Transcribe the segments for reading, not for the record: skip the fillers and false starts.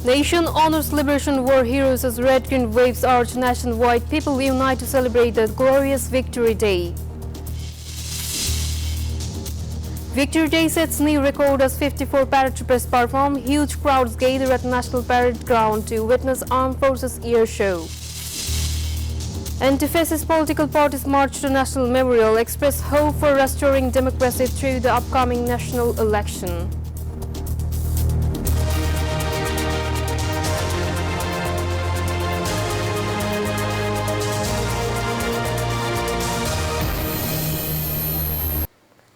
Nation honors Liberation War heroes as red-green waves arch nationwide. People unite to celebrate the glorious Victory Day. Victory Day sets new record as 54 paratroopers perform. Huge crowds gather at National Parade Ground to witness Armed Forces Air Show. Anti-fascist political parties march to National Memorial, express hope for restoring democracy through the upcoming national election.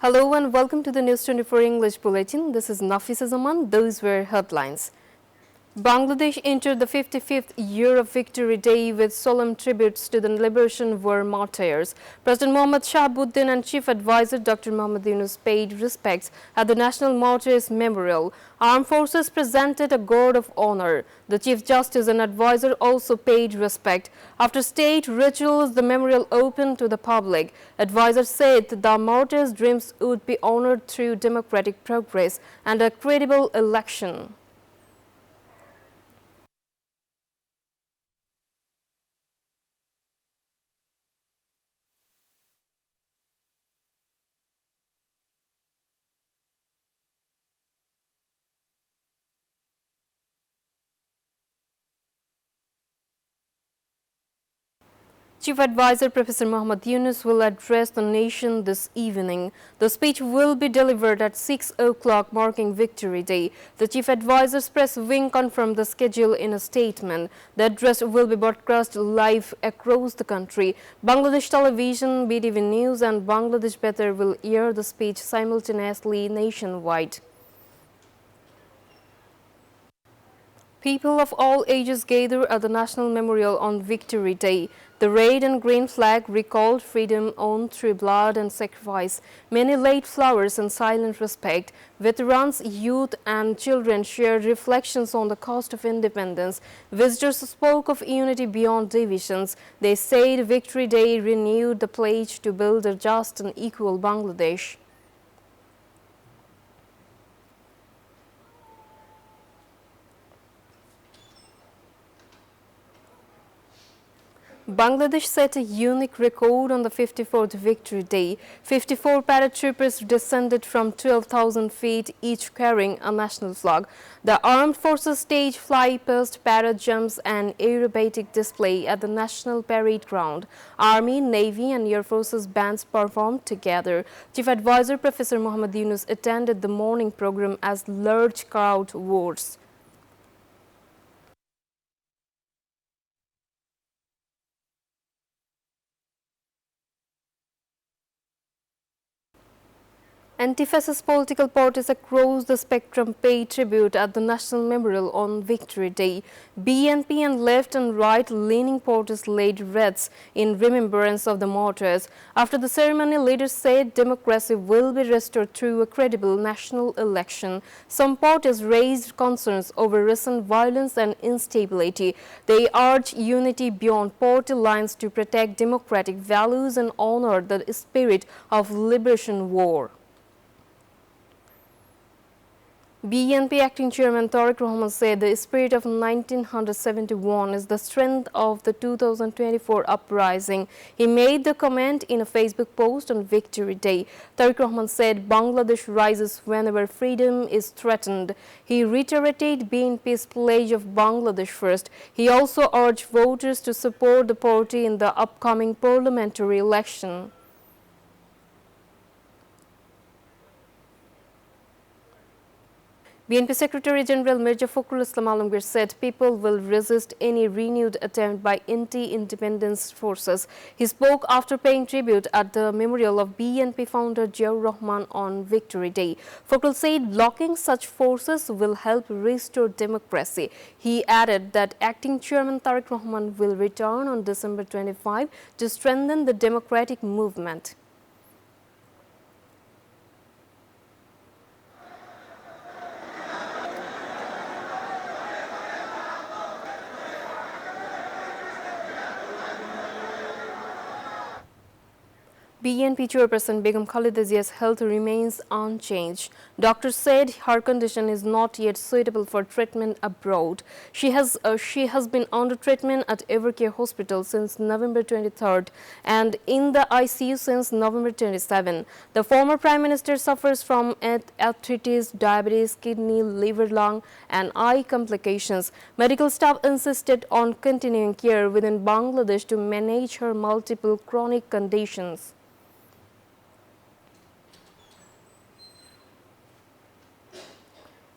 Hello and welcome to the News 24 English Bulletin. This is Nafisa Zaman. Those were headlines. Bangladesh entered the 55th year of Victory Day with solemn tributes to the Liberation War martyrs. President Mohammad Shahabuddin and Chief Advisor Dr. Mohammad Yunus paid respects at the National Martyrs Memorial. Armed Forces presented a guard of honor. The Chief Justice and Advisor also paid respect. After state rituals, the memorial opened to the public. Advisor said the martyrs' dreams would be honored through democratic progress and a credible election. Chief Advisor Professor Mohammad Yunus will address the nation this evening. The speech will be delivered at 6 o'clock, marking Victory Day. The Chief Advisor's press wing confirmed the schedule in a statement. The address will be broadcast live across the country. Bangladesh Television, BTV News and Bangladesh Better will air the speech simultaneously nationwide. People of all ages gather at the National Memorial on Victory Day. The red and green flag recalled freedom won through blood and sacrifice. Many laid flowers in silent respect. Veterans, youth and children shared reflections on the cost of independence. Visitors spoke of unity beyond divisions. They said Victory Day renewed the pledge to build a just and equal Bangladesh. Bangladesh set a unique record on the 54th Victory Day. 54 paratroopers descended from 12,000 feet, each carrying a national flag. The armed forces staged fly-past, parade jumps and aerobatic display at the National Parade Ground. Army, Navy and Air Forces bands performed together. Chief Advisor Professor Mohammad Yunus attended the morning program as large crowd watched. Anti-fascist political parties across the spectrum paid tribute at the National Memorial on Victory Day. BNP and left and right-leaning parties laid wreaths in remembrance of the martyrs. After the ceremony, leaders said democracy will be restored through a credible national election. Some parties raised concerns over recent violence and instability. They urged unity beyond party lines to protect democratic values and honor the spirit of Liberation War. BNP Acting Chairman Tariq Rahman said the spirit of 1971 is the strength of the 2024 uprising. He made the comment in a Facebook post on Victory Day. Tariq Rahman said Bangladesh rises whenever freedom is threatened. He reiterated BNP's pledge of Bangladesh first. He also urged voters to support the party in the upcoming parliamentary election. BNP Secretary General Mirza Fakhrul Islam Alamgir said people will resist any renewed attempt by anti-independence forces. He spoke after paying tribute at the memorial of BNP founder Ziaur Rahman on Victory Day. Fakhrul said blocking such forces will help restore democracy. He added that Acting Chairman Tariq Rahman will return on December 25 to strengthen the democratic movement. BNP chairperson Begum Zia's health remains unchanged. Doctors said her condition is not yet suitable for treatment abroad. She has been under treatment at Evercare Hospital since November 23rd and in the ICU since November 27. The former Prime Minister suffers from arthritis, diabetes, kidney, liver, lung and eye complications. Medical staff insisted on continuing care within Bangladesh to manage her multiple chronic conditions.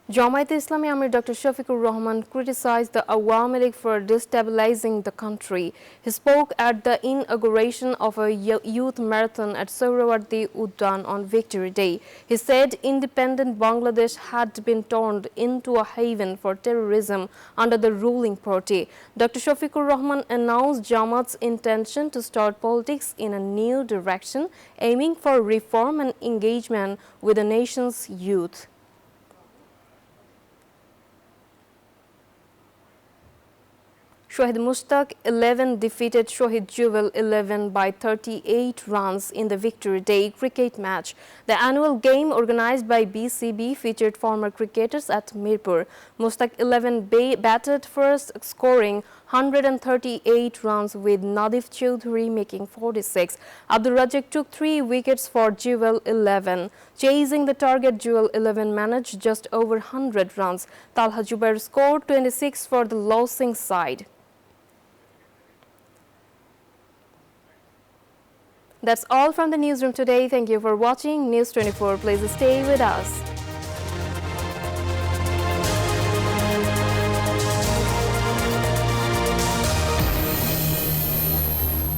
Jamat-e-Islami Amir Dr. Shafiqur Rahman criticized the Awami League for destabilizing the country. He spoke at the inauguration of a youth marathon at Sohrawardi Uddan on Victory Day. He said independent Bangladesh had been turned into a haven for terrorism under the ruling party. Dr. Shafiqur Rahman announced Jamaat's intention to start politics in a new direction, aiming for reform and engagement with the nation's youth. Shohid Mushtaq 11 defeated Shohid Jewel 11 by 38 runs in the Victory Day cricket match. The annual game organized by BCB featured former cricketers at Mirpur. Mushtaq 11 batted first, scoring 138 runs with Nadif Chowdhury making 46. Abdul Razzaq took 3 wickets for Jewel 11. Chasing the target, Jewel 11 managed just over 100 runs. Talha Jubair scored 26 for the losing side. That's all from the newsroom today. Thank you for watching News 24. Please stay with us.